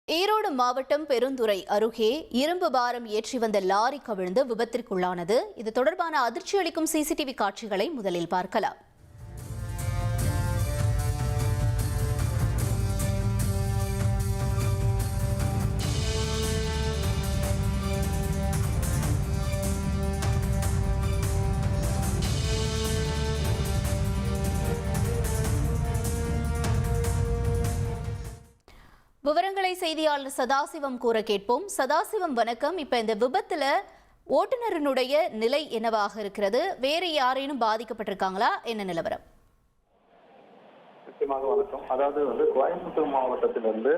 ஈரோடு மாவட்டம் பெருந்துறை அருகே இரும்பு பாரம் ஏற்றி வந்த லாரி கவிழ்ந்து விபத்திற்குள்ளானது. இது தொடர்பான அதிர்ச்சி அளிக்கும் சிசிடிவி காட்சிகளை முதலில் பார்க்கலாம். விவரங்களை செய்தியாளர் சதாசிவம் கூற கேட்போம். சதாசிவம், வணக்கம். இப்ப இந்த விபத்துல ஓட்டுநரினுடைய நிலை என்னவாக இருக்கிறது? வேறு யாரேனும் பாதிக்கப்பட்டிருக்காங்களா? என்ன நிலவரம்? நிச்சயமாக வணக்கம். அதாவது கோயம்புத்தூர் மாவட்டத்திலிருந்து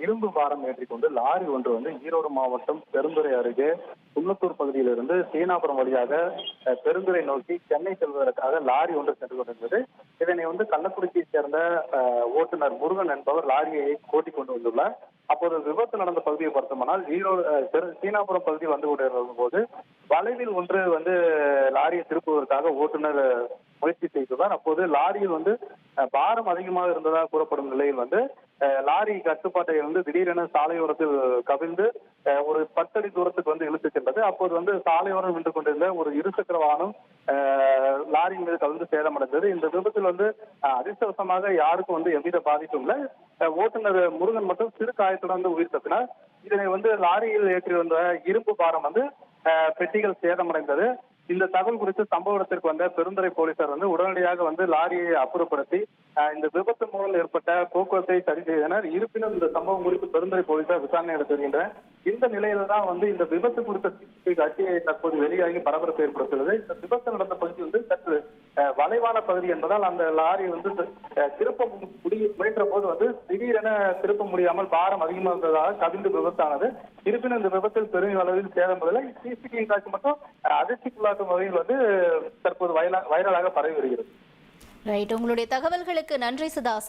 இரும்பு பாரம் ஏற்றிக்கொண்டு லாரி ஒன்று ஈரோடு மாவட்டம் பெருந்துறை அருகே குன்னத்தூர் பகுதியிலிருந்து சீனாபுரம் வழியாக பெருந்துறை நோக்கி சென்னை செல்வதற்காக லாரி ஒன்று சென்று கொண்டிருந்தது. இதனை கள்ளக்குறிச்சியை சேர்ந்த ஓட்டுநர் முருகன் என்பவர் லாரியை ஓட்டிக் கொண்டு வந்துள்ளார். அப்போது விபத்து நடந்த பகுதியை பார்த்தோம்னால் ஈரோடு சீனாபுரம் பகுதி வந்து கொண்டிருக்கும் போது வளைவில் ஒன்று லாரியை திருப்புவதற்காக ஓட்டுநர் முயற்சி செய்துள்ளார். அப்போது லாரியில் பாரம் அதிகமாக இருந்ததாக கூறப்படும் நிலையில் லாரி கட்டுப்பாட்டை திடீரென சாலையோரத்தில் கவிழ்ந்து ஒரு 10 அடி தூரத்துக்கு இழுத்து சென்றது. அப்போது சாலையோரம் நின்று கொண்டிருந்த ஒரு இருசக்கர வாகனம் லாரியின் மீது கவிழ்ந்து சேதமடைந்தது. இந்த விபத்தில் அதிர்ஷ்டவசமாக யாருக்கும் எவ்வித பாதிப்பும் இல்லை. ஓட்டுநர் முருகன் மட்டும் சிறு காயத்துடன் உயிர் தப்பினார். இதனை லாரியில் ஏற்றி வந்த இரும்பு பாரம் பெட்டிகள் சேதமடைந்தது. இந்த தகவல் குறித்து சம்பவ இடத்திற்கு வந்த பெருந்துறை போலீசார் உடனடியாக லாரியை அப்புறப்படுத்தி இந்த விபத்து மூலம் ஏற்பட்ட போக்குவரத்தை சரி செய்தனர். இருப்பினும் இந்த சம்பவம் குறித்து பெருந்துறை போலீசார் விசாரணை நடத்தி வருகின்றனர். இந்த நிலையில தான் இந்த விபத்து குறித்த சிசிடிவி காட்சி தற்போது வெளியாகி பரபரப்பு ஏற்படுத்துள்ளது. இந்த விபத்து நடந்த பகுதி சற்று வளைவான பகுதி என்பதால் அந்த லாரி திருப்ப முயன்ற போது திடீரென திருப்ப முடியாமல் பாரம் அதிகமாக இருந்ததாக கவிழ்ந்து விபத்தானது. இருப்பினும் இந்த விபத்தில் பெரும் அளவில் சேதம் சிசிடிவி காட்சி மட்டும் அதிர்ச்சிக்குள்ளாக்கும் வகையில் தற்போது வைரலாக பரவி வருகிறது. ரைட், உங்களுடைய தகவல்களுக்கு நன்றி சதாசிவம்.